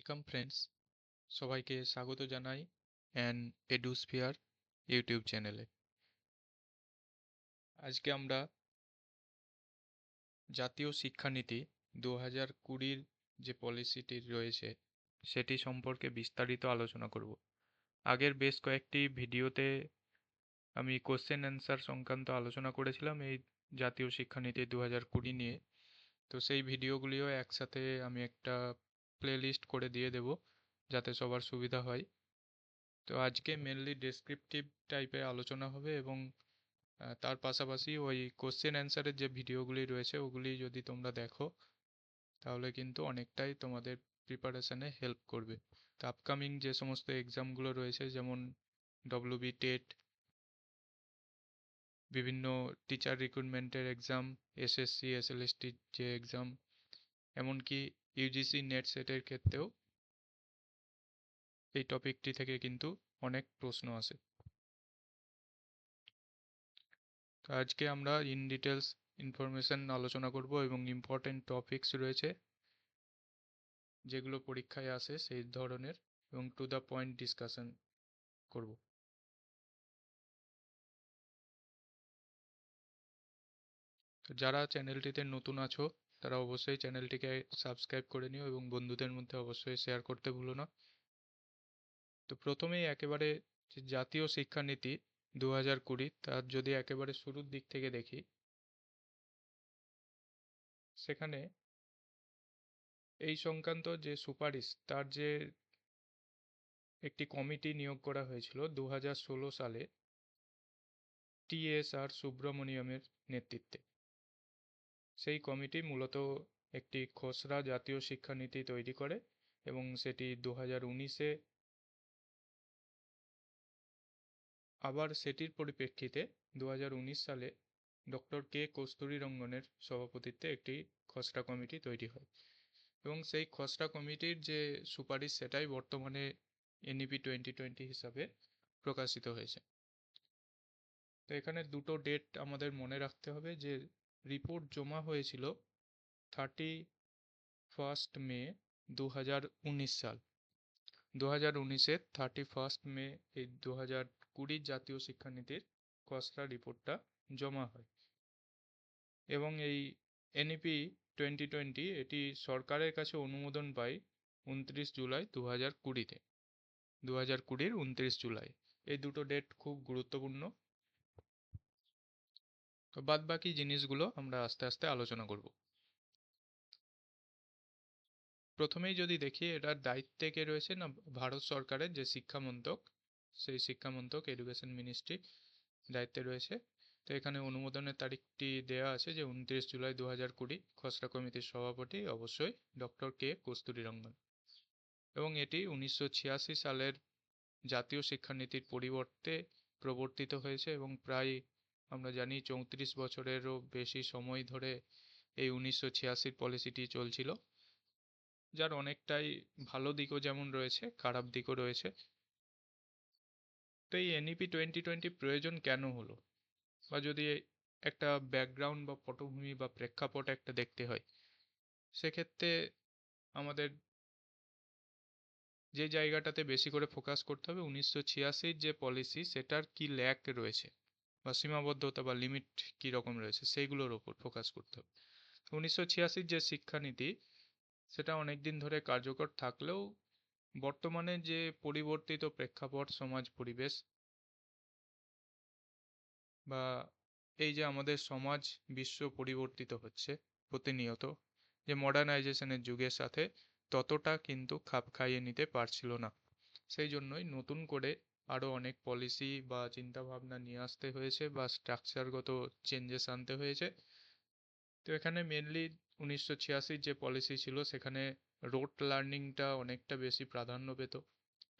Welcome friends, সবাইকে স্বাগত জানাই অ্যান এডুস্ফিয়ার ইউটিউব চ্যানেলে। আজকে আমরা জাতীয় শিক্ষানীতি 2020-র যে পলিসিটি রয়েছে সেটি সম্পর্কে বিস্তারিত আলোচনা করব। আগের বেশ কয়েকটি ভিডিওতে আমি কোশ্চেন অ্যান্সার সংক্রান্ত আলোচনা করেছিলাম এই জাতীয় শিক্ষানীতি 2020 নিয়ে। তো সেই ভিডিওগুলিও একসাথে আমি একটা প্লেলিস্ট করে দিয়ে দেব যাতে সবার সুবিধা হয়। তো আজকে মেনলি ডেসক্রিপটিভ টাইপের আলোচনা হবে এবং তার পাশাপাশি ওই কোশ্চেন অ্যান্সারের যে ভিডিওগুলি রয়েছে ওগুলি যদি তোমরা দেখো তাহলে কিন্তু অনেকটাই তোমাদের প্রিপারেশানে হেল্প করবে। তো আপকামিং যে সমস্ত এক্সামগুলো রয়েছে যেমন ডব্লিউবি টেট, বিভিন্ন টিচার রিক্রুটমেন্টের এক্সাম, এসএসসি এসএলএসটির যে এক্সাম, এমনকি ইউজিসি নেট সেটের ক্ষেত্রেও এই টপিকটি থেকে কিন্তু অনেক প্রশ্ন আসে। তো আজকে আমরা ইন ডিটেলস ইনফরমেশন আলোচনা করব এবং ইম্পর্টেন্ট টপিকস রয়েছে যেগুলো পরীক্ষায় আসে সেই ধরনের, এবং টু দ্য পয়েন্ট ডিসকাশন করব। তো যারা চ্যানেলটিতে নতুন আছো তারা অবশ্যই চ্যানেলটিকে সাবস্ক্রাইব করে নিও এবং বন্ধুদের মধ্যে অবশ্যই শেয়ার করতে ভুলো না। তো প্রথমেই একেবারে যে জাতীয় শিক্ষানীতি 2020 তার যদি একেবারে শুরুর দিক থেকে দেখি, সেখানে এই সংক্রান্ত যে সুপারিশ তার যে একটি কমিটি নিয়োগ করা হয়েছিল 2016 সালে টি.এস.আর. সুব্রমণিয়মের নেতৃত্বে। সেই কমিটি মূলত একটি খসড়া জাতীয় শিক্ষানীতি তৈরি করে এবং সেটি 2019-এ আবার সেটির পরিপ্রেক্ষিতে 2019 সালে ডক্টর কে কস্তুরীরঙ্গনের সভাপতিত্বে একটি খসড়া কমিটি তৈরি হয় এবং সেই খসড়া কমিটির যে সুপারিশ সেটাই বর্তমানে এনইপি 2020 হিসাবে প্রকাশিত হয়েছে। তো এখানে দুটো ডেট আমাদের মনে রাখতে হবে যে রিপোর্ট জমা হয়েছিল 31 মে 2019 সাল। 2019-এর 31 মে এই 2020 জাতীয় শিক্ষানীতির খসড়া রিপোর্টটা জমা হয় এবং এই এনইপি 2020 এটি সরকারের কাছে অনুমোদন পায় 29 জুলাই 2020-তে। 2020-র 29 জুলাই এই দুটো ডেট খুব গুরুত্বপূর্ণ। তো বাদ বাকি জিনিসগুলো আমরা আস্তে আস্তে আলোচনা করব। প্রথমেই যদি দেখি এটার দায়িত্বে কে রয়েছে না, ভারত সরকারের যে শিক্ষা মন্ত্রক, সেই শিক্ষা মন্ত্রক এডুকেশন মিনিস্ট্রি দায়িত্বে রয়েছে। তো এখানে অনুমোদনের তারিখটি দেওয়া আছে যে 29 জুলাই 2020। খসড়া কমিটির সভাপতি অবশ্যই ডক্টর কে কস্তুরীরঙ্গন এবং এটি 1986 সালের জাতীয় শিক্ষানীতির পরিবর্তে প্রবর্তিত হয়েছে এবং প্রায় আমরা জানি 34 বছরেরও বেশি সময় ধরে এই 1986 পলিসিটি চলছিল, যার অনেকটাই ভালো দিকও যেমন রয়েছে খারাপ দিকও রয়েছে। তো এই এনইপি 2020 প্রয়োজন কেন হলো, বা যদি একটা ব্যাকগ্রাউন্ড বা পটভূমি বা প্রেক্ষাপট একটা দেখতে হয়, সেক্ষেত্রে আমাদের যে জায়গাটাতে বেশি করে ফোকাস করতে হবে 1986 যে পলিসি সেটার কি ল্যাক রয়েছে বা সীমাবদ্ধতা বা লিমিট কি রকম রয়েছে সেইগুলোর ওপর ফোকাস করতে হবে। 1986 যে শিক্ষানীতি সেটা অনেকদিন ধরে কার্যকর থাকলেও বর্তমানে যে পরিবর্তিত প্রেক্ষাপট, সমাজ পরিবেশ, বা এই যে আমাদের সমাজ বিশ্ব পরিবর্তিত হচ্ছে প্রতিনিয়ত, যে মডার্নাইজেশনের যুগের সাথে ততটা কিন্তু খাপ খাইয়ে নিতে পারছিল না। সেই জন্যই নতুন করে আরও অনেক পলিসি বা চিন্তাভাবনা নিয়ে আসতে হয়েছে বা স্ট্রাকচারগত চেঞ্জেস আনতে হয়েছে। তো এখানে মেনলি 1986 যে পলিসি ছিল সেখানে রোট লার্নিংটা অনেকটা বেশি প্রাধান্য পেত,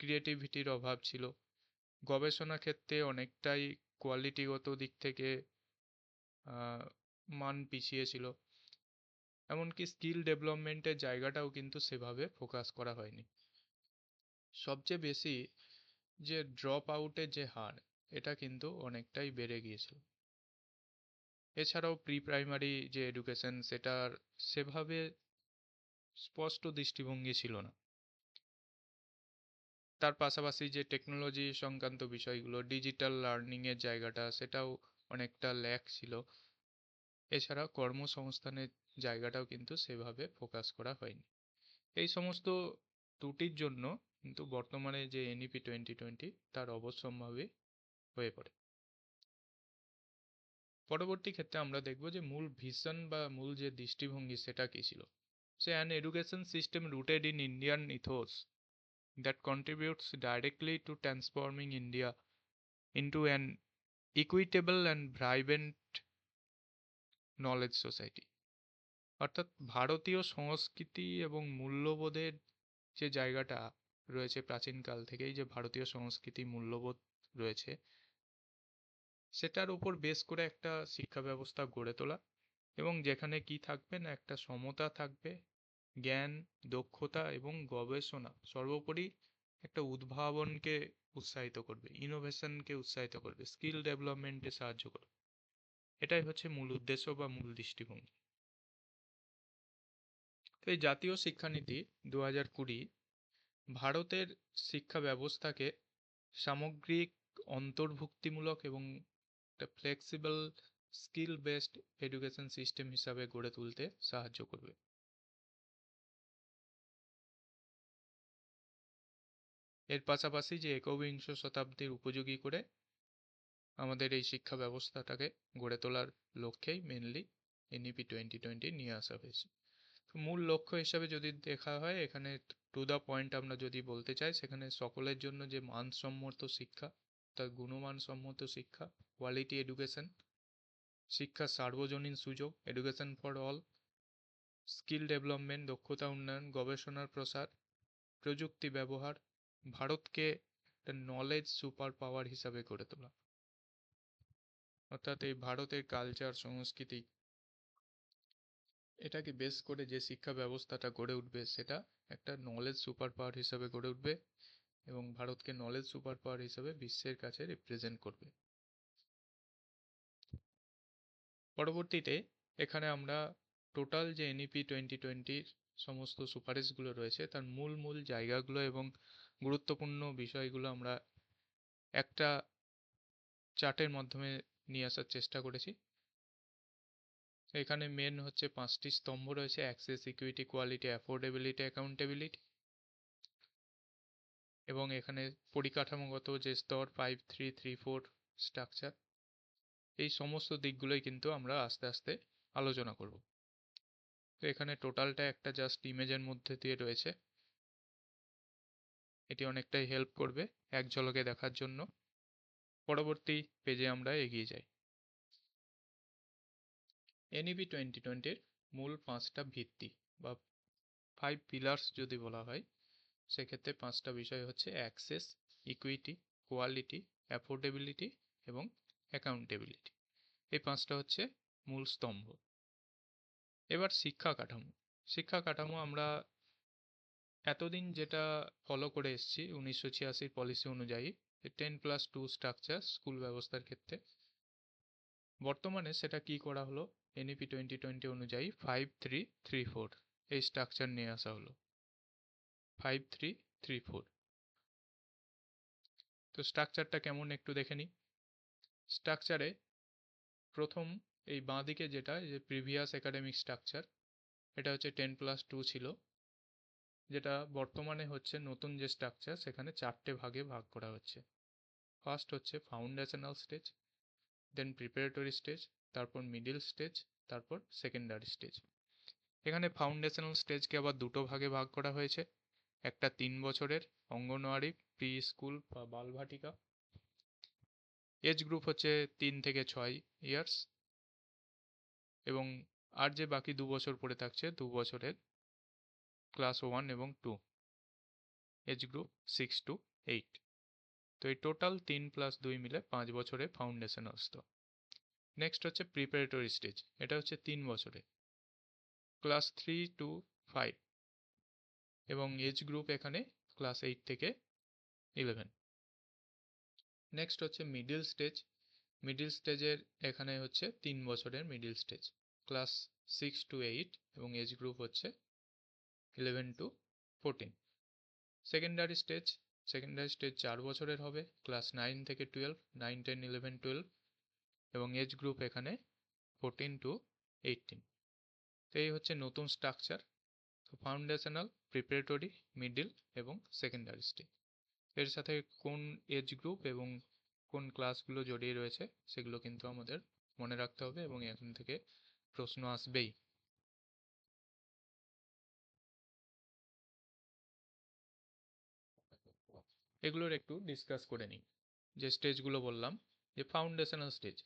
ক্রিয়েটিভিটির অভাব ছিল, গবেষণা ক্ষেত্রে অনেকটাই কোয়ালিটিগত দিক থেকে মান পিছিয়ে ছিল, এমনকি স্কিল ডেভেলপমেন্টের জায়গাটাও কিন্তু সেভাবে ফোকাস করা হয়নি। সবচেয়ে বেশি যে ড্রপ আউটের যে হার এটা কিন্তু অনেকটাই বেড়ে গিয়েছিল। এছাড়াও প্রি প্রাইমারি যে এডুকেশন সেটার সেভাবে স্পষ্ট দৃষ্টিভঙ্গি ছিল না। তার পাশাপাশি যে টেকনোলজি সংক্রান্ত বিষয়গুলো, ডিজিটাল লার্নিংয়ের জায়গাটা, সেটাও অনেকটা ল্যাক ছিল। এছাড়া কর্মসংস্থানের জায়গাটাও কিন্তু সেভাবে ফোকাস করা হয়নি। এই সমস্ত ত্রুটির জন্য কিন্তু বর্তমানে যে এনইপি 2020 তার অবশ্যম্ভাবী হয়ে পড়ে। পরবর্তী ক্ষেত্রে আমরা দেখব যে মূল ভিশন বা মূল যে দৃষ্টিভঙ্গি সেটা কি ছিল। সে an education system rooted in Indian ethos that contributes directly to transforming India into an equitable and vibrant knowledge society। অর্থাৎ ভারতীয় সংস্কৃতি এবং মূল্যবোধের যে জায়গাটা রয়েছে, প্রাচীনকাল থেকেই যে ভারতীয় সংস্কৃতি মূল্যবোধ রয়েছে, সেটার উপর বেস করে একটা শিক্ষা ব্যবস্থা গড়ে তোলা, এবং যেখানে কি থাকবে না, একটা সমতা থাকবে, জ্ঞান, দক্ষতা এবং গবেষণা, সর্বোপরি একটা উদ্ভাবনকে উৎসাহিত করবে, ইনোভেশনকে উৎসাহিত করবে, স্কিল ডেভেলপমেন্টে সাহায্য করবে। এটাই হচ্ছে মূল উদ্দেশ্য বা মূল দৃষ্টিভঙ্গি। তো এই জাতীয় শিক্ষানীতি 2020 ভারতের শিক্ষা ব্যবস্থাকে সামগ্রিক, অন্তর্ভুক্তিমূলক এবং একটা flexible, skill based education system হিসাবে গড়ে তুলতে সাহায্য করবে। এর পাশাপাশি যে একবিংশ শতাব্দীর উপযোগী করে আমাদের এই শিক্ষা ব্যবস্থাটাকে গড়ে তোলার লক্ষ্যেই মেনলি এনইপি 2020 নিয়ে আসা হয়েছে। তো মূল লক্ষ্য হিসাবে যদি দেখা হয়, এখানে টু দ্য পয়েন্ট আমরা যদি বলতে চাই, সেখানে সকলের জন্য যে মানসম্মত শিক্ষা, তার গুণমানসম্মত শিক্ষা, কোয়ালিটি এডুকেশন, শিক্ষার সার্বজনীন সুযোগ, education for all, skill development, দক্ষতা উন্নয়ন, গবেষণার প্রসার, প্রযুক্তি ব্যবহার, ভারতকে একটা নলেজ সুপার পাওয়ার হিসাবে গড়ে তোলা। অর্থাৎ এই ভারতের কালচার, সংস্কৃতি, এটাকে বেস করে যে শিক্ষা ব্যবস্থাটা গড়ে উঠবে, সেটা একটা নলেজ সুপার পাওয়ার হিসাবে গড়ে উঠবে এবং ভারতকে নলেজ সুপার পাওয়ার হিসাবে বিশ্বের কাছে রিপ্রেজেন্ট করবে। পরবর্তীতে এখানে আমরা টোটাল যে এনইপি 2020 সমস্ত সুপারিশগুলো রয়েছে, তার মূল মূল জায়গাগুলো এবং গুরুত্বপূর্ণ বিষয়গুলো আমরা একটা চার্টের মাধ্যমে নিয়ে আসার চেষ্টা করেছি। এখানে মেন হচ্ছে 5টি স্তম্ভ রয়েছে: access, equity, quality, affordability, accountability. এবং এখানে পরিকাঠামোগত যে স্তর 5, 3, 3, 4 স্ট্রাকচার, এই সমস্ত দিকগুলোই কিন্তু আমরা আস্তে আস্তে আলোচনা করব। তো এখানে টোটালটা একটা জাস্ট ইমেজের মধ্যে দিয়ে রয়েছে, এটি অনেকটাই হেল্প করবে এক ঝলকে দেখার জন্য। পরবর্তী পেজে আমরা এগিয়ে যাই। এনইপি 2020 মূল 5টা ভিত্তি বা 5 পিলার্স যদি বলা হয়, সেক্ষেত্রে 5টা বিষয় হচ্ছে অ্যাক্সেস, ইকুইটি, কোয়ালিটি, অ্যাফোর্ডেবিলিটি এবং অ্যাকাউন্টেবিলিটি। এই 5টা হচ্ছে মূল স্তম্ভ। এবার শিক্ষা কাঠামো। শিক্ষা কাঠামো আমরা এতদিন যেটা ফলো করে এসেছি 1986 পলিসি অনুযায়ী, 10+2 স্ট্রাকচার স্কুল ব্যবস্থার ক্ষেত্রে, বর্তমানে সেটা কি করা হলো, এনইপি 2020 অনুযায়ী 5-3-3-4 এই স্ট্রাকচার নিয়ে আসা হলো। 5-3-3-4। তো স্ট্রাকচারটা কেমন একটু দেখে নিই। স্ট্রাকচারে প্রথম এই বাঁ দিকে যেটা, যে প্রিভিয়াস একাডেমিক স্ট্রাকচার, এটা হচ্ছে 10+2 ছিল, যেটা বর্তমানে হচ্ছে নতুন যে স্ট্রাকচার, সেখানে 4টে ভাগে ভাগ করা হচ্ছে। ফার্স্ট হচ্ছে ফাউন্ডেশনাল স্টেজ, দেন প্রিপারেটরি স্টেজ, তারপর মিডিল স্টেজ, তারপর সেকেন্ডারি স্টেজ। এখানে ফাউন্ডেশনাল স্টেজকে আবার দুটো ভাগে ভাগ করা হয়েছে। একটা 3 বছরের অঙ্গনওয়াড়ি, প্রি স্কুল বা বালভাটিকা, এজ গ্রুপ হচ্ছে 3 থেকে 6 ইয়ার্স, এবং আর যে বাকি 2 বছর পড়ে থাকছে 2 বছরের ক্লাস 1 এবং 2, এজ গ্রুপ 6 to 8। তো এই টোটাল 3+2 মিলে 5 বছরের ফাউন্ডেশনাল স্তর। নেক্সট হচ্ছে প্রিপারেটরি স্টেজ, এটা হচ্ছে 3 বছরের, ক্লাস 3 to 5, এবং এজ গ্রুপ এখানে ক্লাস 8 থেকে 11। নেক্সট হচ্ছে মিডিল স্টেজ। মিডিল স্টেজের এখানে হচ্ছে 3 বছরের মিডিল স্টেজ, ক্লাস 6 to 8, এবং এজ গ্রুপ হচ্ছে 11 to 14। Secondary stage secondary stage 4 বছরের হবে, ক্লাস 9 থেকে 12, 9, 10, 11, 12, এবং এজ গ্রুপ এখানে 14 to 18। তো এই হচ্ছে নতুন স্ট্রাকচার। তো ফাউন্ডেশনাল, প্রিপারেটরি, মিডিল এবং সেকেন্ডারি স্টেজ। এর সাথে কোন এজ গ্রুপ এবং কোন ক্লাসগুলো জড়িয়ে রয়েছে সেগুলো কিন্তু আমাদের মনে রাখতে হবে, এবং এখান থেকে প্রশ্ন আসবেই। এগুলোর একটু ডিসকাস করে নিই। যে স্টেজগুলো বললাম, যে ফাউন্ডেশনাল স্টেজ,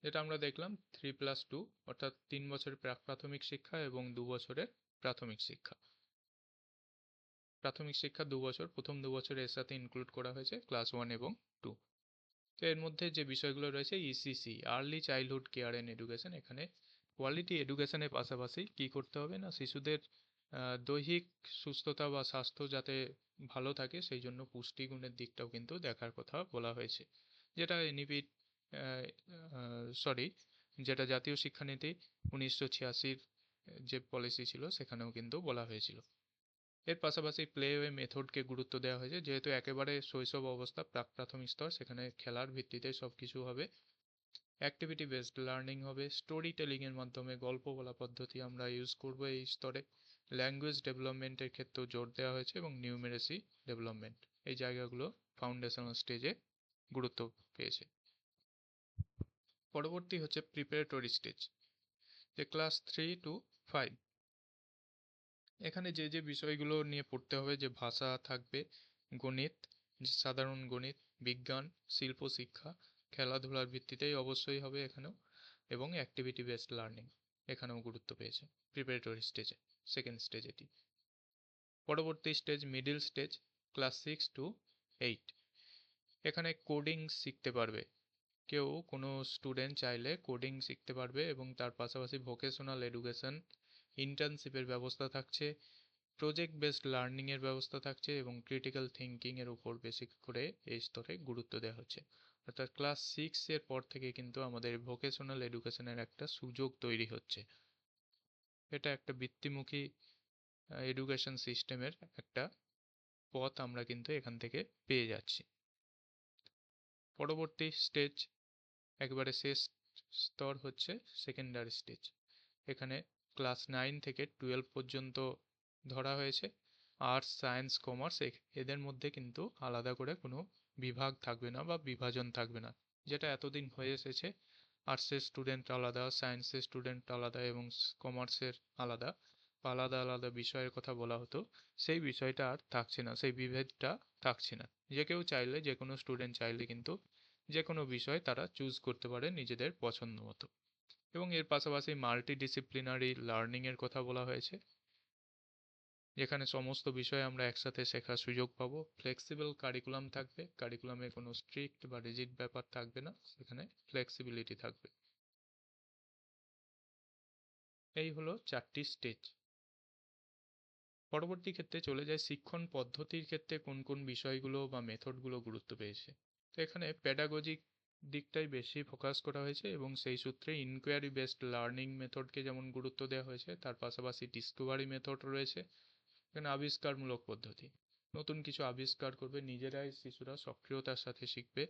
যেটা আমরা দেখলাম 3+2, অর্থাৎ 3 বছরের প্রাক প্রাথমিক শিক্ষা এবং 2 বছরের প্রাথমিক শিক্ষা। প্রাথমিক শিক্ষা 2 বছর, প্রথম 2 বছর এর সাথে ইনক্লুড করা হয়েছে ক্লাস 1 এবং 2। তো এর মধ্যে যে বিষয়গুলো রয়েছে ECC, early childhood care and education, এখানে কোয়ালিটি এডুকেশনের পাশাপাশি কি করতে হবে না, শিশুদের দৈহিক সুস্থতা বা স্বাস্থ্য যাতে ভালো থাকে সেই জন্য পুষ্টিগুণের দিকটাও কিন্তু দেখার কথা বলা হয়েছে, যেটা এনইপি যেটা জাতীয় শিক্ষানীতি 1986-র যে পলিসি ছিল সেখানেও কিন্তু বলা হয়েছিল। এর পাশাপাশি প্লেওয়ে মেথডকে গুরুত্ব দেওয়া হয়েছে, যেহেতু একেবারে শৈশব অবস্থা, প্রাক প্রাথমিক স্তর, সেখানে খেলার ভিত্তিতে সব কিছু হবে। অ্যাক্টিভিটি বেসড লার্নিং হবে, স্টোরি টেলিংয়ের মাধ্যমে গল্প বলা পদ্ধতি আমরা ইউজ করব এই স্তরে। ল্যাঙ্গুয়েজ ডেভেলপমেন্টের ক্ষেত্রেও জোর দেওয়া হয়েছে, এবং নিউমেরেসি ডেভেলপমেন্ট, এই জায়গাগুলো ফাউন্ডেশনাল স্টেজে গুরুত্ব পেয়েছে। পরবর্তী হচ্ছে প্রিপারেটরি স্টেজ, যে ক্লাস 3 to 5। এখানে যে যে বিষয়গুলো নিয়ে পড়তে হবে, যে ভাষা থাকবে, গণিত, সাধারণ গণিত, বিজ্ঞান, শিল্প শিক্ষা, খেলাধুলার ভিত্তিতেই অবশ্যই হবে এখানেও, এবং অ্যাক্টিভিটি বেসড লার্নিং এখানেও গুরুত্ব পেয়েছে প্রিপারেটরি স্টেজে, সেকেন্ড স্টেজ এটি। পরবর্তী stage middle stage, class 6 to 8। এখানে কোডিং শিখতে পারবে কেউ, কোনো স্টুডেন্ট চাইলে কোডিং শিখতে পারবে, এবং তার পাশাপাশি ভোকেশনাল এডুকেশন, ইন্টার্নশিপের ব্যবস্থা থাকছে, প্রজেক্ট বেসড লার্নিং এর ব্যবস্থা থাকছে, এবং ক্রিটিক্যাল থিঙ্কিং এর উপর বেশি করে এই স্তরে গুরুত্ব দেওয়া হচ্ছে। অর্থাৎ ক্লাস 6 এর পর থেকে কিন্তু আমাদের ভোকেশনাল এডুকেশনের একটা সুযোগ তৈরি হচ্ছে। এটা একটা বৃত্তিমুখী এডুকেশন সিস্টেমের একটা পথ আমরা কিন্তু এখান থেকে পেয়ে যাচ্ছি। পরবর্তী স্টেজ, একবারে শেষ স্তর হচ্ছে সেকেন্ডারি স্টেজ। এখানে ক্লাস 9 থেকে 12 পর্যন্ত ধরা হয়েছে। আর্টস, সায়েন্স, কমার্স, এদের মধ্যে কিন্তু আলাদা করে কোনো বিভাগ থাকবে না বা বিভাজন থাকবে না, যেটা এতদিন হয়ে এসেছে। আর্টসের স্টুডেন্ট আলাদা, সায়েন্সের স্টুডেন্ট আলাদা, এবং কমার্সের আলাদা, আলাদা আলাদা বিষয়ের কথা বলা হতো। সেই বিষয়টা আর থাকছে না, সেই বিভেদটা থাকছে না। যে কেউ চাইলে, যে কোনো স্টুডেন্ট চাইলে কিন্তু যে কোনো বিষয় তারা চুজ করতে পারে নিজেদের পছন্দ মতো। এবং এর পাশাপাশি মাল্টিডিসিপ্লিনারি লার্নিং এর কথা বলা হয়েছে, যেখানে সমস্ত বিষয় আমরা একসাথে শেখার সুযোগ পাবো। ফ্লেক্সিবল কারিকুলাম থাকবে, কারিকুলামে কোনো স্ট্রিক্ট বা রিজিড ব্যাপার থাকবে না, সেখানে ফ্লেক্সিবিলিটি থাকবে। এই হলো 4টি স্টেজ। পরবর্তী ক্ষেত্রে চলে যায় শিক্ষণ পদ্ধতির ক্ষেত্রে কোন কোন বিষয়গুলো বা মেথডগুলো গুরুত্ব পেয়েছে। তো এখানে প্যাডাগজিক দিকটাই বেশি ফোকাস করা হয়েছে, এবং সেই সূত্রে ইনকোয়ারি বেসড লার্নিং মেথডকে যেমন গুরুত্ব দেওয়া হয়েছে, তার পাশাপাশি ডিসকভারি মেথড রয়েছে। এখানে আবিষ্কারমূলক পদ্ধতি, নতুন কিছু আবিষ্কার করবে, নিজেরাই শিশুরা সক্রিয়তার সাথে শিখবে।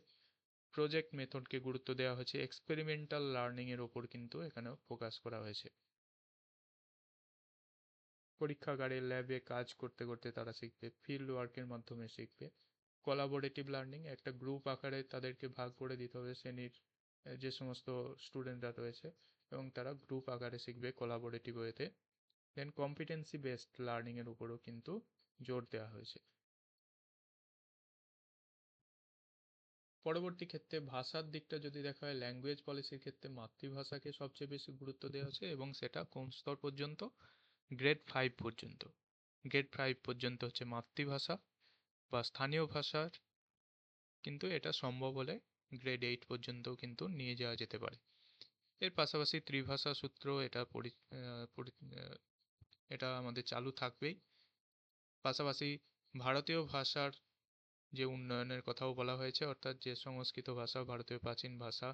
প্রজেক্ট মেথডকে গুরুত্ব দেওয়া হয়েছে, এক্সপেরিমেন্টাল লার্নিং এর ওপর কিন্তু এখানেও ফোকাস করা হয়েছে। পরীক্ষাগারে ল্যাবে কাজ করতে করতে তারা শিখবে, ফিল্ড ওয়ার্কের মাধ্যমে শিখবে। কোলাবোরেটিভ লার্নিং, একটা গ্রুপ আকারে তাদেরকে ভাগ করে দিতে হবে শ্রেণীর যে সমস্ত স্টুডেন্টরা রয়েছে, এবং তারা গ্রুপ আকারে শিখবে কোলাবোরেটিভ ওয়েতে। দেন কম্পিটেন্সি বেসড লার্নিং এর উপরও কিন্তু জোর দেওয়া হয়েছে। পরবর্তী ক্ষেত্রে ভাষার দিকটা যদি দেখা হয়, ল্যাঙ্গুয়েজ পলিসির ক্ষেত্রে মাতৃভাষাকে সবচেয়ে বেশি গুরুত্ব দেওয়া হয়েছে, এবং সেটা কোন স্তর পর্যন্ত, গ্রেড 5 পর্যন্ত। গ্রেড 5 পর্যন্ত হচ্ছে মাতৃভাষা বা স্থানীয় ভাষার, কিন্তু এটা সম্ভব হলে গ্রেড 8 পর্যন্তও কিন্তু নিয়ে যাওয়া যেতে পারে। এর পাশাপাশি ত্রিভাষা সূত্র, এটা আমাদের চালু থাকবেই। পাশাপাশি ভারতীয় ভাষার যে উন্নয়নের কথাও বলা হয়েছে, অর্থাৎ যে সংস্কৃত ভাষা, ভারতীয় প্রাচীন ভাষা,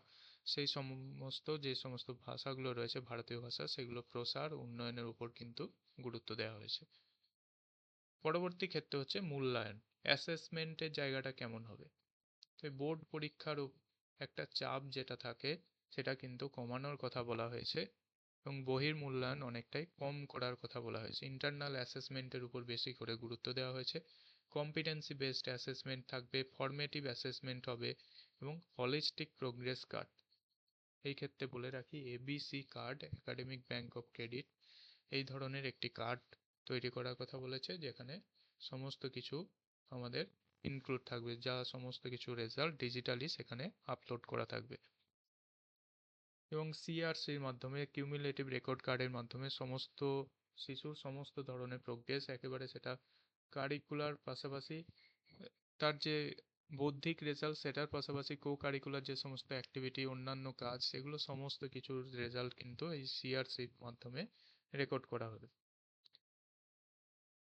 সেই সমস্ত যে সমস্ত ভাষাগুলো রয়েছে ভারতীয় ভাষা, সেগুলো প্রসার উন্নয়নের উপর কিন্তু গুরুত্ব দেওয়া হয়েছে। পরবর্তী ক্ষেত্রে হচ্ছে মূল্যায়ন, অ্যাসেসমেন্টের জায়গাটা কেমন হবে। তো বোর্ড পরীক্ষার একটা চাপ যেটা থাকে সেটা কিন্তু কমানোর কথা বলা হয়েছে এবং বহির্মূল্যায়ন অনেকটাই কম করার কথা বলা হয়েছে। ইন্টারনাল অ্যাসেসমেন্টের উপর বেশি করে গুরুত্ব দেওয়া হয়েছে। কম্পিটেন্সি বেসড অ্যাসেসমেন্ট থাকবে, ফর্মেটিভ অ্যাসেসমেন্ট হবে এবং হলিস্টিক প্রোগ্রেস কার্ড। এই ক্ষেত্রে বলে রাখি ABC card, academic bank of credit, এই ধরনের একটি কার্ড তৈরি করার কথা বলেছে যেখানে সমস্ত কিছু আমাদের ইনক্লুড থাকবে, যা সমস্ত কিছু রেজাল্ট ডিজিটালি সেখানে আপলোড করা থাকবে এবং সিআরসির মাধ্যমে কিউমুলেটিভ রেকর্ড কার্ডের মাধ্যমে সমস্ত শিশুর সমস্ত ধরনের প্রোগ্রেস, একেবারে সেটা কারিকুলার পাশাপাশি তার যে বৌদ্ধিক রেজাল্ট সেটার পাশাপাশি কো কারিকুলার যে সমস্ত অ্যাক্টিভিটি অন্যান্য কাজ সেগুলো সমস্ত কিছুর রেজাল্ট কিন্তু এই সিআরসির মাধ্যমে রেকর্ড করা হবে।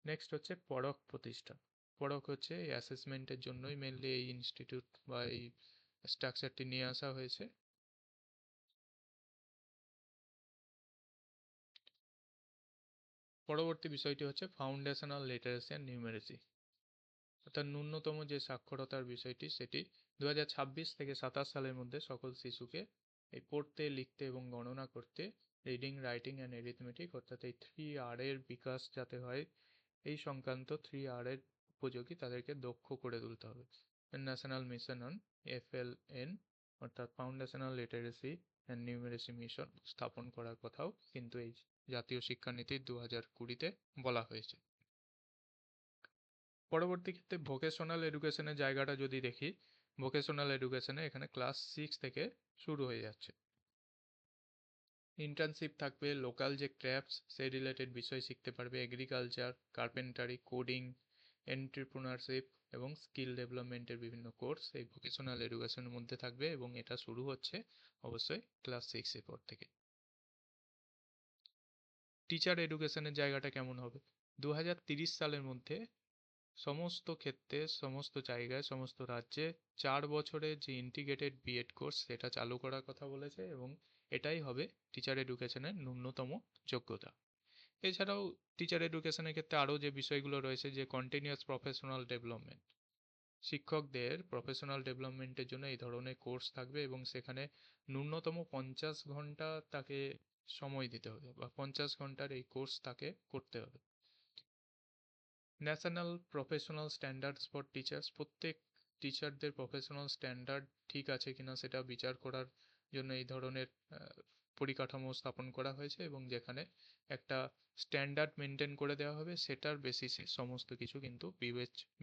নেক্সট হচ্ছে পরখ প্রতিষ্ঠা। পরখ হচ্ছে এই অ্যাসেসমেন্টের জন্যই মেনলি এই ইনস্টিটিউট বা এই স্ট্রাকচারটি নিয়ে আসা হয়েছে। পরবর্তী বিষয়টি হচ্ছে ফাউন্ডেশনাল লিটারেসি অ্যান্ড নিউমেরেসি, অর্থাৎ ন্যূনতম যে সাক্ষরতার বিষয়টি সেটি 2026 থেকে 27 সালের মধ্যে সকল শিশুকে এই পড়তে, লিখতে এবং গণনা করতে, রিডিং, রাইটিং অ্যান্ড এরিথমেটিক অর্থাৎ এই 3R এর বিকাশ যাতে হয়, এই সংক্রান্ত 3R এর উপযোগী তাদেরকে দক্ষ করে তুলতে হবে। ন্যাশনাল মিশন অন FLN অর্থাৎ foundational literacy and numeracy mission স্থাপন করার কথাও কিন্তু এই জাতীয় শিক্ষানীতি 2020-তে বলা হয়েছে। পরবর্তী ক্ষেত্রে ভোকেশনাল এডুকেশনের জায়গাটা যদি দেখি, ভোকেশনাল এডুকেশনে এখানে ক্লাস 6 থেকে শুরু হয়ে যাচ্ছে। ইন্টার্নশিপ থাকবে, লোকাল যে ক্র্যাফটস সেই রিলেটেড বিষয় শিখতে পারবে, এগ্রিকালচার, কার্পেন্টারি, কোডিং, এন্টারপ্রেনারশিপ এবং স্কিল ডেভেলপমেন্টের বিভিন্ন কোর্স এই ভোকেশনাল এডুকেশনের মধ্যে থাকবে এবং এটা শুরু হচ্ছে অবশ্যই ক্লাস 6-এর পর থেকে। টিচার এডুকেশনের জায়গাটা কেমন হবে, 2030 সালের মধ্যে সমস্ত ক্ষেত্রে, সমস্ত জায়গায়, সমস্ত রাজ্যে 4 বছরের যে ইন্টিগ্রেটেড বিএড কোর্স সেটা চালু করার কথা বলেছে এবং এটাই হবে টিচার এডুকেশনের ন্যূনতম যোগ্যতা। এছাড়াও টিচার এডুকেশনের ক্ষেত্রে আরও যে বিষয়গুলো রয়েছে, যে কন্টিনিউয়াস প্রফেশনাল ডেভেলপমেন্ট, শিক্ষকদের প্রফেশনাল ডেভেলপমেন্টের জন্য এই ধরনের কোর্স থাকবে এবং সেখানে ন্যূনতম 50 ঘন্টা তাকে সময় দিতে হবে বা 50 ঘন্টার এই কোর্স তাকে করতে হবে। National professional standards for teachers, প্রত্যেক টিচারদের প্রফেশনাল স্ট্যান্ডার্ড ঠিক আছে কিনা সেটা বিচার করার জন্য এই ধরনের পরিকাঠামো স্থাপন করা হয়েছে এবং যেখানে একটা স্ট্যান্ডার্ড মেনটেন করে দেওয়া হবে, সেটার বেসিসে সমস্ত কিছু কিন্তু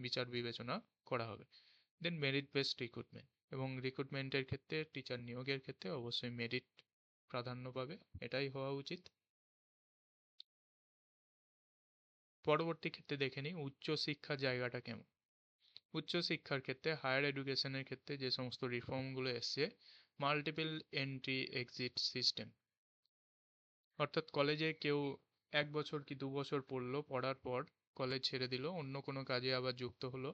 বিচার বিবেচনা করা হবে। দেন মেরিট বেসড রিক্রুটমেন্ট, এবং রিক্রুটমেন্টের ক্ষেত্রে টিচার নিয়োগের ক্ষেত্রে অবশ্যই মেরিট প্রাধান্য পাবে, এটাই হওয়া উচিত। পরবর্তী ক্ষেত্রে দেখে নিই উচ্চশিক্ষার জায়গাটা কেমন। উচ্চশিক্ষার ক্ষেত্রে হায়ার এডুকেশনের ক্ষেত্রে যে সমস্ত রিফর্মগুলো এসছে, মাল্টিপল এন্ট্রি এক্সিট সিস্টেম, অর্থাৎ কলেজে কেউ 1 বছর কি 2 বছর পড়লো, পড়ার পর কলেজ ছেড়ে দিল, অন্য কোনো কাজে আবার যুক্ত হলো,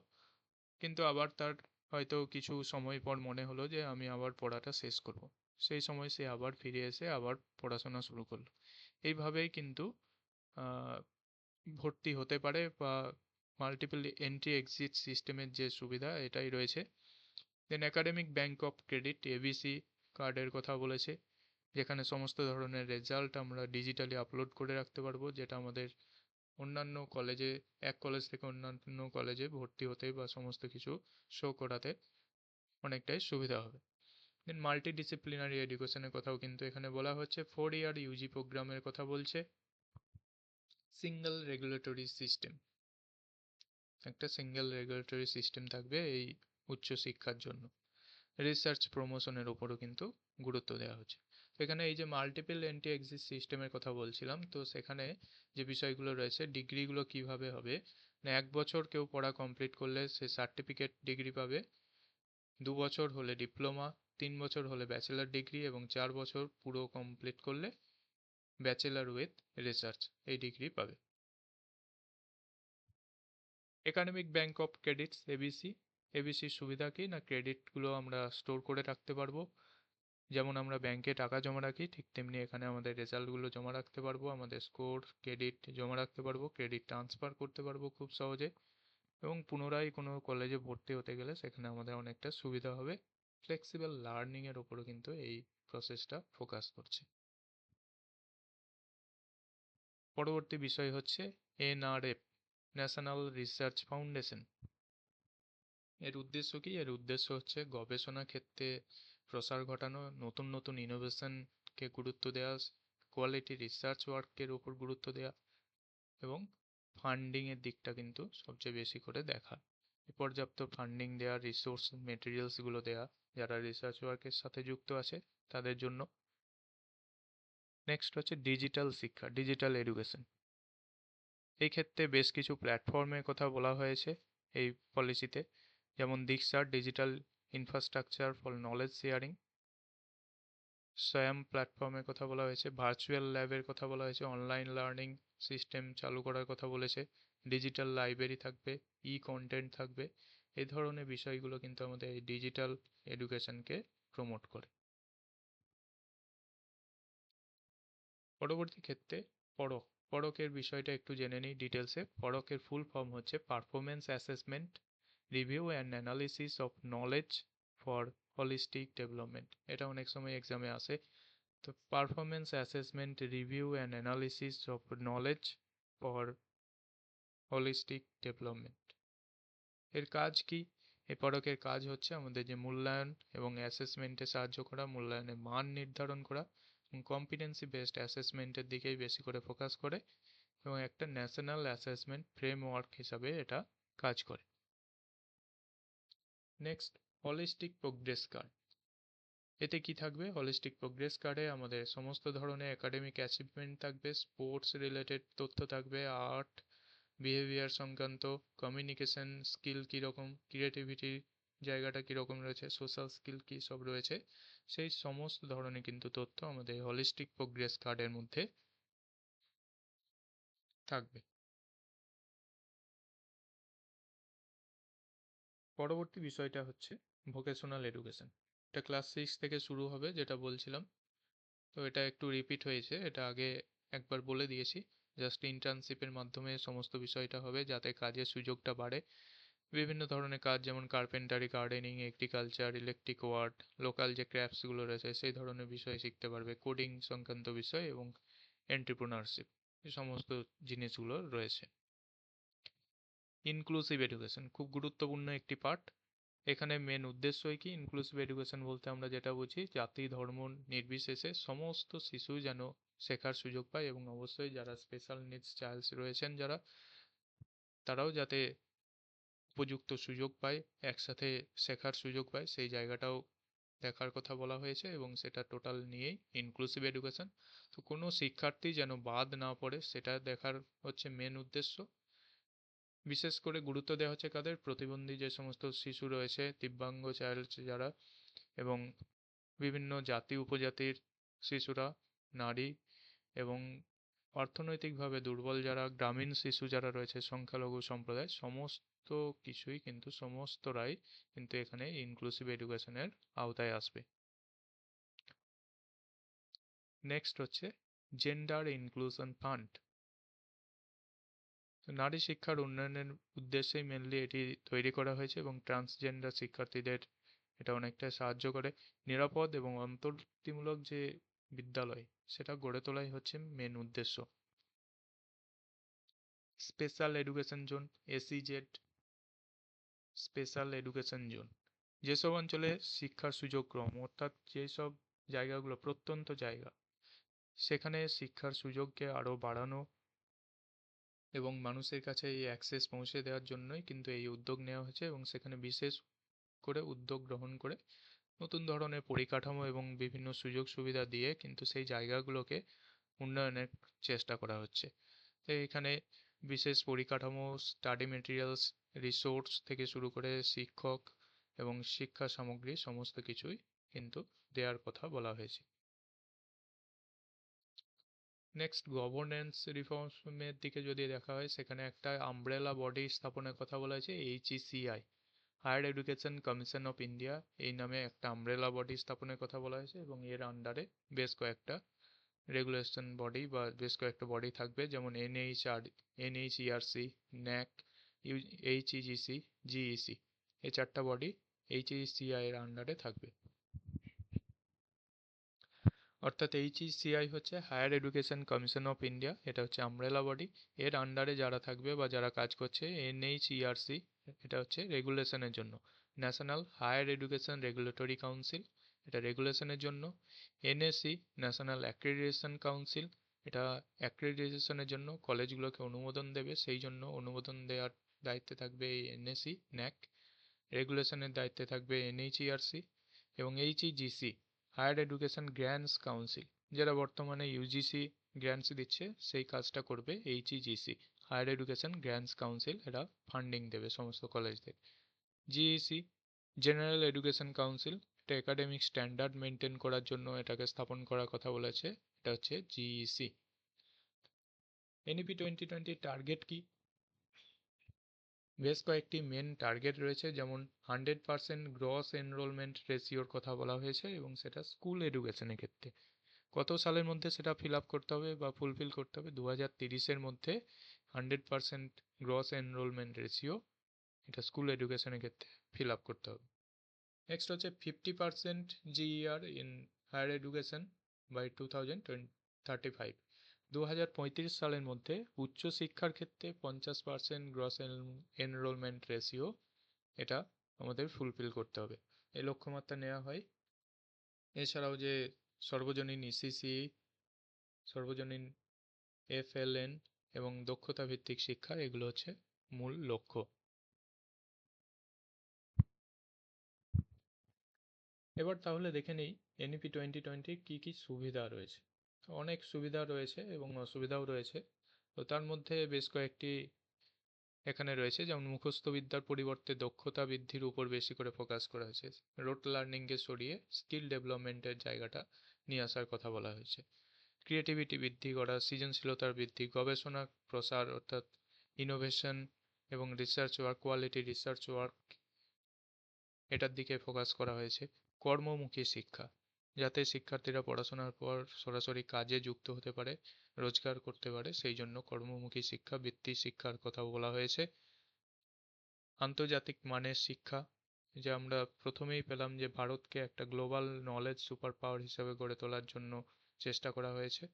কিন্তু আবার তার হয়তো কিছু সময় পর মনে হলো যে আমি আবার পড়াটা শেষ করব, সেই সময় সে আবার ফিরে এসে আবার পড়াশোনা শুরু করলো। এইভাবেই কিন্তু ভর্তি হতে পারে বা মাল্টিপল এন্ট্রি এক্সিট সিস্টেমের যে সুবিধা এটাই রয়েছে। Then academic bank of credit, ABC কার্ডের কথা বলেছে, যেখানে সমস্ত ধরনের রেজাল্ট আমরা ডিজিটালি আপলোড করে রাখতে পারবো, যেটা আমাদের অন্যান্য কলেজে, এক কলেজ থেকে অন্যান্য কলেজে ভর্তি হতে বা সমস্ত কিছু শো করাতে অনেকটাই সুবিধা হবে। দেন মাল্টি ডিসিপ্লিনারি এডুকেশনের কথাও কিন্তু এখানে বলা হচ্ছে, 4 ইয়ার ইউজি প্রোগ্রামের কথা বলছে। সিঙ্গেল রেগুলেটরি সিস্টেম, একটা সিঙ্গেল রেগুলেটরি সিস্টেম থাকবে এই উচ্চশিক্ষার জন্য। রিসার্চ প্রমোশনের উপরও কিন্তু গুরুত্ব দেওয়া হচ্ছে। এখানে এই যে মাল্টিপল এন্ট্রি এক্সিট সিস্টেমের কথা বলছিলাম, তো সেখানে যে বিষয়গুলো রয়েছে, ডিগ্রিগুলো কিভাবে হবে না, 1 বছর কেউ পড়া কমপ্লিট করলে সে সার্টিফিকেট ডিগ্রি পাবে, 2 বছর হলে ডিপ্লোমা, 3 বছর হলে ব্যাচেলার ডিগ্রি এবং 4 বছর পুরো কমপ্লিট করলে ব্যাচেলার উইথ রিসার্চ এই ডিগ্রি পাবে। একাডেমিক ব্যাংক অফ ক্রেডিটস, এবিসির সুবিধা কি না, ক্রেডিটগুলো আমরা স্টোর করে রাখতে পারবো, যেমন আমরা ব্যাংকে টাকা জমা রাখি, ঠিক তেমনি এখানে আমাদের রেজাল্টগুলো জমা রাখতে পারবো, আমাদের স্কোর, ক্রেডিট জমা রাখতে পারবো, ক্রেডিট ট্রান্সফার করতে পারবো খুব সহজে, এবং পুনরায় কোনো কলেজে ভর্তি হতে গেলে সেখানে আমাদের অনেকটা সুবিধা হবে। ফ্লেক্সিবল লার্নিংয়ের ওপরও কিন্তু এই প্রসেসটা ফোকাস করছে। পরবর্তী বিষয় হচ্ছে এনআরএফ, ন্যাশনাল রিসার্চ ফাউন্ডেশন। এর উদ্দেশ্য কি? এর উদ্দেশ্য হচ্ছে গবেষণা ক্ষেত্রে প্রসার ঘটানো, নতুন নতুন ইনোভেশনকে গুরুত্ব দেওয়া, কোয়ালিটি রিসার্চ ওয়ার্কের উপর গুরুত্ব দেওয়া, এবং ফান্ডিংয়ের দিকটা কিন্তু সবচেয়ে বেশি করে দেখা। পর্যাপ্ত ফান্ডিং দেওয়া, রিসোর্স মেটেরিয়ালসগুলো দেওয়া যারা রিসার্চ ওয়ার্কের সাথে যুক্ত আছে তাদের জন্য। নেক্সট হচ্ছে ডিজিটাল শিক্ষা, ডিজিটাল এডুকেশন। এই ক্ষেত্রে বেশ কিছু প্ল্যাটফর্মের কথা বলা হয়েছে এই পলিসিতে, যেমন দীক্ষার digital infrastructure for knowledge sharing, Swayam প্ল্যাটফর্মের কথা বলা হয়েছে, ভার্চুয়াল ল্যাবের কথা বলা হয়েছে, অনলাইন লার্নিং সিস্টেম চালু করার কথা বলেছে, ডিজিটাল লাইব্রেরি থাকবে, ই কন্টেন্ট থাকবে। এই ধরনের বিষয়গুলো কিন্তু আমাদের এই ডিজিটাল এডুকেশনকে প্রমোট করে। পরবর্তী ক্ষেত্রে পড়ক, পড়কের বিষয়টা একটু জেনে নিই ডিটেলসে। পড়কের ফুল ফর্ম হচ্ছে performance assessment, review and analysis of knowledge for holistic development. এটা অনেক সময় এক্সামে আসে। তো performance assessment, review and analysis of knowledge for holistic development. এর কাজ কি? এই পরকের কাজ হচ্ছে আমাদের যে মূল্যায়ন এবং অ্যাসেসমেন্টে সাহায্য করা, মূল্যায়নের মান নির্ধারণ করা, এবং কম্পিটেন্সি বেসড অ্যাসেসমেন্টের দিকেই বেশি করে ফোকাস করে, এবং একটা ন্যাশনাল অ্যাসেসমেন্ট ফ্রেমওয়ার্ক হিসাবে এটা কাজ করে। Next, holistic progress card. এতে কি থাকবে? হলিস্টিক প্রোগ্রেস কার্ডে আমাদের সমস্ত ধরনের একাডেমিক অ্যাচিভমেন্ট থাকবে, স্পোর্টস রিলেটেড তথ্য থাকবে, আর্ট, বিহেভিয়ার সংক্রান্ত, কমিউনিকেশন স্কিল কীরকম, ক্রিয়েটিভিটির জায়গাটা কীরকম রয়েছে, সোশ্যাল স্কিল কী সব রয়েছে, সেই সমস্ত ধরনের কিন্তু তথ্য আমাদের হলিস্টিক প্রোগ্রেস কার্ডের মধ্যে থাকবে। পরবর্তী বিষয়টা হচ্ছে ভোকেশনাল এডুকেশন। এটা ক্লাস 6 থেকে শুরু হবে যেটা বলছিলাম। তো এটা একটু রিপিট হয়েছে, এটা আগে একবার বলে দিয়েছি। জাস্ট ইন্টার্নশিপের মাধ্যমে সমস্ত বিষয়টা হবে যাতে কাজের সুযোগটা বাড়ে। বিভিন্ন ধরনের কাজ যেমন carpentry, gardening, agriculture, electric work, local যে ক্রাফটসগুলো রয়েছে সেই ধরনের বিষয় শিখতে পারবে, কোডিং সংক্রান্ত বিষয় এবং এন্টারপ্রেনারশিপ, এই সমস্ত জিনিসগুলো রয়েছে। ইনক্লুসিভ এডুকেশন খুব গুরুত্বপূর্ণ একটি পার্ট। এখানে মেন উদ্দেশ্যই কি? ইনক্লুসিভ এডুকেশন বলতে আমরা যেটা বুঝি, জাতি ধর্ম নির্বিশেষে সমস্ত শিশু যেন শেখার সুযোগ পায়, এবং অবশ্যই যারা স্পেশাল নিডস চাইল্ডস রয়েছেন যারা, তারাও যাতে উপযুক্ত সুযোগ পায়, একসাথে শেখার সুযোগ পায়, সেই জায়গাটাও দেখার কথা বলা হয়েছে, এবং সেটা টোটাল নিয়েই ইনক্লুসিভ এডুকেশন। তো কোনো শিক্ষার্থী যেন বাদ না পড়ে সেটা দেখার হচ্ছে মেন উদ্দেশ্য। বিশেষ করে গুরুত্ব দেওয়া হচ্ছে কাদের? প্রতিবন্ধী যে সমস্ত শিশু রয়েছে, দিব্যাঙ্গ চাইল্ড যারা, এবং বিভিন্ন জাতি উপজাতির শিশুরা, নারী, এবং অর্থনৈতিকভাবে দুর্বল যারা, গ্রামীণ শিশু যারা রয়েছে, সংখ্যালঘু সম্প্রদায়, সমস্ত কিছুই কিন্তু সমস্তরাই কিন্তু এখানে ইনক্লুসিভ এডুকেশনের আওতায় আসবে। নেক্সট হচ্ছে জেন্ডার ইনক্লুশন ফান্ড। নারী শিক্ষার উন্নয়নের উদ্দেশ্যেই মেনলি এটি তৈরি করা হয়েছে, এবং ট্রান্সজেন্ডার শিক্ষার্থীদের এটা অনেকটা সাহায্য করে। নিরাপদ এবং অন্তর্ভুক্তিমূলক যে বিদ্যালয় সেটা গড়ে তোলাই হচ্ছে মেন উদ্দেশ্য। Special education zone, SEZ, special education zone, যেসব অঞ্চলে শিক্ষার সুযোগ কম, অর্থাৎ যেসব জায়গাগুলো প্রত্যন্ত জায়গা, সেখানে শিক্ষার সুযোগকে আরও বাড়ানো এবং মানুষের কাছে এই অ্যাক্সেস পৌঁছে দেওয়ার জন্যই কিন্তু এই উদ্যোগ নেওয়া হয়েছে, এবং সেখানে বিশেষ করে উদ্যোগ গ্রহণ করে নতুন ধরনের পরিকাঠামো এবং বিভিন্ন সুযোগ সুবিধা দিয়ে কিন্তু সেই জায়গাগুলোকে উন্নয়নের চেষ্টা করা হচ্ছে। তো এখানে বিশেষ পরিকাঠামো, স্টাডি মেটেরিয়ালস, রিসোর্স থেকে শুরু করে শিক্ষক এবং শিক্ষা সামগ্রী সমস্ত কিছুই কিন্তু দেওয়ার কথা বলা হয়েছে। নেক্সট, গভর্নেন্স রিফর্মের দিকে যদি দেখা হয়, সেখানে একটা আমব্রেলা বডি স্থাপনের কথা বলা হয়েছে, HECI, higher education commission of India এই নামে একটা আমব্রেলা বডি স্থাপনের কথা বলা হয়েছে এবং এর আন্ডারে বেশ কয়েকটা রেগুলেশন বডি বা বেশ কয়েকটা বডি থাকবে, যেমন এনএইচইআরসি, ন্যাক, এইচইজিসি, জিইসি। এই চারটা বডি এইচইসিআই এর আন্ডারে থাকবে। অর্থাৎ এইচইসিআই হচ্ছে higher education commission of India, এটা হচ্ছে আমব্রেলা বডি। এর আন্ডারে যারা থাকবে বা যারা কাজ করছে এনএইচইআরসি, এটা হচ্ছে রেগুলেশনের জন্য। National higher education regulatory council, এটা রেগুলেশনের জন্য। এনএসি, ন্যাশনাল অ্যাক্রেডিটেশন কাউন্সিল, এটা অ্যাক্রেডিটেশনের জন্য কলেজগুলোকে অনুমোদন দেবে, সেই জন্য অনুমোদন দেওয়ার দায়িত্বে থাকবে এই এনএসি ন্যাক। রেগুলেশনের দায়িত্বে থাকবে এনএইচইআরসি। এবং এইচইজিসি, হায়ার এডুকেশন গ্র্যান্টস কাউন্সিল, যারা বর্তমানে ইউজিসি গ্র্যান্টস দিচ্ছে সেই কাজটা করবে এইচইজিসি, হায়ার এডুকেশন গ্র্যান্টস কাউন্সিল, এরা ফান্ডিং দেবে সমস্ত কলেজদের। জিইসি, জেনারেল এডুকেশন কাউন্সিল, এটা একাডেমিক স্ট্যান্ডার্ড মেনটেন করার জন্য এটাকে স্থাপন করার কথা বলেছে, এটা হচ্ছে জিইসি। এনইপি 2020 টার্গেট কি? বেশ কয়েকটি মেন টার্গেট রয়েছে, যেমন 100% গ্রস এনরোলমেন্ট রেশিওর কথা বলা হয়েছে এবং সেটা স্কুল এডুকেশনের ক্ষেত্রে কত সালের মধ্যে সেটা ফিল আপ করতে হবে বা ফুলফিল করতে হবে, 2030-এর মধ্যে 100% গ্রস এনরোলমেন্ট রেশিও এটা স্কুল এডুকেশনের ক্ষেত্রে ফিল আপ করতে হবে। নেক্সট হচ্ছে 50% GER in higher education by 2035, 2035 সালের মধ্যে উচ্চ শিক্ষার ক্ষেত্রে 50% গ্রস এনরোলমেন্ট রেশিও এটা আমাদের ফুলফিল করতে হবে, এই লক্ষ্যমাত্রা নেওয়া হয়। এছাড়াও যে সর্বজনীন ইসিসি, সর্বজনীন এফএলএন এবং দক্ষতা ভিত্তিক শিক্ষা, এগুলো হচ্ছে মূল লক্ষ্য। এবার তাহলে দেখে নিই এনইপি 2020 কি কি সুবিধা রয়েছে। অনেক সুবিধা রয়েছে এবং অসুবিধাও রয়েছে, তো তার মধ্যে বেশ কয়েকটি এখানে রয়েছে, যেমন মুখস্থ বিদ্যার পরিবর্তে দক্ষতা বৃদ্ধির উপর বেশি করে ফোকাস করা হয়েছে। রোট লার্নিংকে সরিয়ে স্কিল ডেভেলপমেন্টের জায়গাটা নিয়ে আসার কথা বলা হয়েছে। ক্রিয়েটিভিটি বৃদ্ধি করা, সৃজনশীলতার বৃদ্ধি, গবেষণা প্রসার অর্থাৎ ইনোভেশন এবং research work, quality research work, এটার দিকে ফোকাস করা হয়েছে। কর্মমুখী শিক্ষা, যাতে শিক্ষার্থীরা পড়াশোনার পর সরাসরি কাজে যুক্ত হতে পারে, রোজগার করতে পারে, সেই জন্য কর্মমুখী শিক্ষা, বৃত্তি শিক্ষার কথা বলা হয়েছে। আন্তর্জাতিক মানের শিক্ষা, যে আমরা প্রথমেই পেলাম যে ভারতকে একটা গ্লোবাল নলেজ সুপার পাওয়ার হিসেবে গড়ে তোলার জন্য চেষ্টা করা হয়েছে।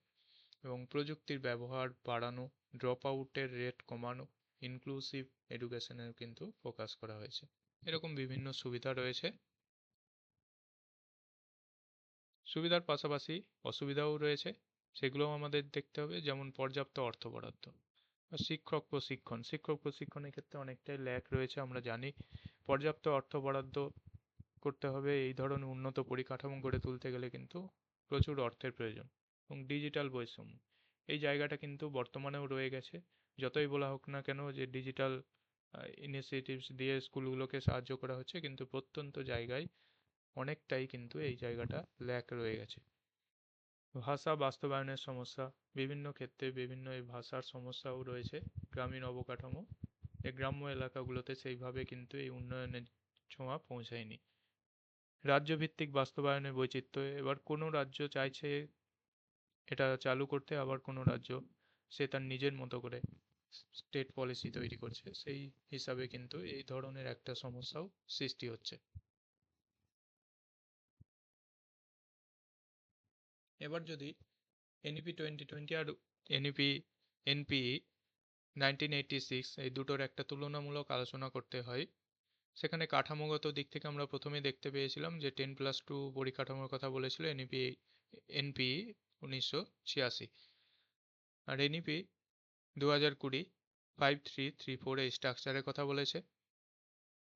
এবং প্রযুক্তির ব্যবহার বাড়ানো, ড্রপ আউটের রেট কমানো, ইনক্লুসিভ এডুকেশনের কিন্তু ফোকাস করা হয়েছে। এরকম বিভিন্ন সুবিধা রয়েছে। সুবিধার পাশাপাশি অসুবিধাও রয়েছে, সেগুলোও আমাদের দেখতে হবে, যেমন পর্যাপ্ত অর্থ বরাদ্দ। শিক্ষক প্রশিক্ষণের ক্ষেত্রে অনেকটাই ল্যাক রয়েছে, আমরা জানি। পর্যাপ্ত অর্থ বরাদ্দ করতে হবে, এই ধরনের উন্নত পরিকাঠামো গড়ে তুলতে গেলে কিন্তু প্রচুর অর্থের প্রয়োজন। এবং ডিজিটাল বৈষম্য, এই জায়গাটা কিন্তু বর্তমানেও রয়ে গেছে। যতই বলা হোক না কেন যে ডিজিটাল ইনিশিয়েটিভস দিয়ে স্কুলগুলোকে সাহায্য করা হচ্ছে, কিন্তু প্রত্যন্ত জায়গায় অনেকটাই কিন্তু এই জায়গাটা ল্যাক রয়ে গেছে। ভাষা বাস্তবায়নের সমস্যা, বিভিন্ন ক্ষেত্রে বিভিন্ন এই ভাষার সমস্যাও রয়েছে। গ্রামীণ অবকাঠামো, এই গ্রাম্য এলাকাগুলোতে সেইভাবে কিন্তু এই উন্নয়নের ছোঁয়া পৌঁছায়নি। রাজ্যভিত্তিক বাস্তবায়নের বৈচিত্র্য, এবার কোনো রাজ্য চাইছে এটা চালু করতে, আবার কোনো রাজ্য সে তার নিজের মতো করে স্টেট পলিসি তৈরি করছে, সেই হিসাবে কিন্তু এই ধরনের একটা সমস্যাও সৃষ্টি হচ্ছে। এবার যদি এনইপি 2020 আর এনইপি এনপিই 1986 এই দুটোর একটা তুলনামূলক আলোচনা করতে হয়, সেখানে কাঠামোগত দিক থেকে আমরা প্রথমে দেখতে পেয়েছিলাম যে 10+2 পরিকাঠামোর কথা বলেছিল এনপিই 1986, আর এনইপি 2020 5334 এই স্ট্রাকচারের কথা বলেছে।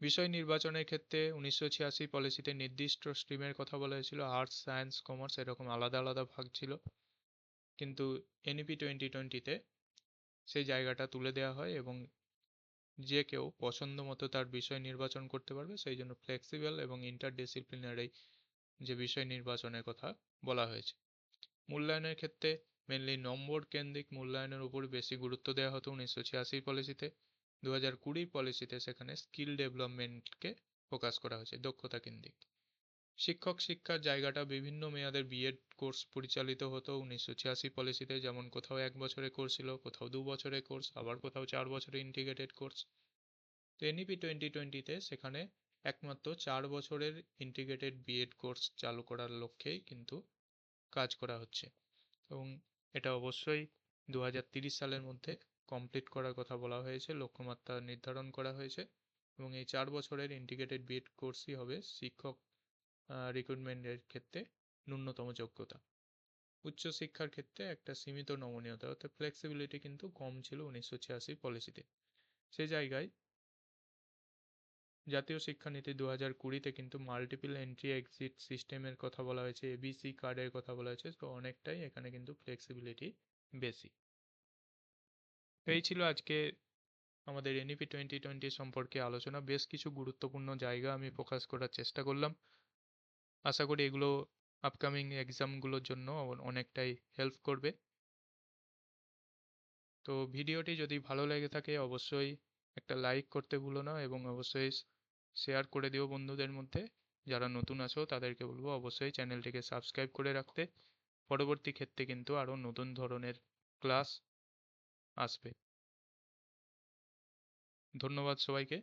বিষয় নির্বাচনের ক্ষেত্রে 1986 পলিসিতে নির্দিষ্ট স্ট্রিমের কথা বলা হয়েছিল, আর্টস, সায়েন্স, কমার্স এরকম আলাদা আলাদা ভাগ ছিল, কিন্তু এনইপি 2020-তে সেই জায়গাটা তুলে দেওয়া হয় এবং যে কেউ পছন্দ মতো তার বিষয় নির্বাচন করতে পারবে, সেই জন্য ফ্লেক্সিবল এবং ইন্টারডিসিপ্লিনারি যে বিষয় নির্বাচনের কথা বলা হয়েছে। মূল্যায়নের ক্ষেত্রে মেনলি নম্বর কেন্দ্রিক মূল্যায়নের উপর বেশি গুরুত্ব দেওয়া হতো 1986 পলিসিতে। 2020 পলিসিতে সেখানে স্কিল ডেভেলপমেন্টকে ফোকাস করা হয়েছে, দক্ষতা কেন্দ্রিক। শিক্ষক শিক্ষার জায়গাটা বিভিন্ন মেয়াদের বিএড কোর্স পরিচালিত হতো 1986 পলিসিতে, যেমন কোথাও 1 বছরের কোর্স ছিল, কোথাও 2 বছরের কোর্স, আবার কোথাও 4 বছরের ইন্টিগ্রেটেড কোর্স। তো এনইপি 2020-তে সেখানে একমাত্র 4 বছরের ইন্টিগ্রেটেড বিএড কোর্স চালু করার লক্ষ্যেই কিন্তু কাজ করা হচ্ছে, এবং এটা অবশ্যই 2030 সালের মধ্যে কমপ্লিট করার কথা বলা হয়েছে, লক্ষ্যমাত্রা নির্ধারণ করা হয়েছে। এবং এই 4 বছরের ইন্টিগ্রেটেড বিএড কোর্সই হবে শিক্ষক রিক্রুটমেন্টের ক্ষেত্রে ন্যূনতম যোগ্যতা। উচ্চশিক্ষার ক্ষেত্রে একটা সীমিত নমনীয়তা, অর্থাৎ ফ্লেক্সিবিলিটি কিন্তু কম ছিল 1986 পলিসিতে। সেই জায়গায় জাতীয় শিক্ষানীতি 2020-তে কিন্তু মাল্টিপল এন্ট্রি এক্সিট সিস্টেমের কথা বলা হয়েছে, এবিসি কার্ডের কথা বলা হয়েছে। তো অনেকটাই এখানে কিন্তু ফ্লেক্সিবিলিটি বেশি। এই ছিল আজকে আমাদের এনইপি 2020 সম্পর্কে আলোচনা। বেশ কিছু গুরুত্বপূর্ণ জায়গা আমি ফোকাস করার চেষ্টা করলাম। আশা করি এগুলো আপকামিং এক্সামগুলোর জন্য অনেকটাই হেল্প করবে। তো ভিডিওটি যদি ভালো লেগে থাকে অবশ্যই একটা লাইক করতে ভুলো না, এবং অবশ্যই শেয়ার করে দিও বন্ধুদের মধ্যে। যারা নতুন আছো তাদেরকে বলবো অবশ্যই চ্যানেলটিকে সাবস্ক্রাইব করে রাখতে। পরবর্তী ক্ষেত্রে কিন্তু আরও নতুন ধরনের ক্লাস আসবে। ধন্যবাদ সবাইকে।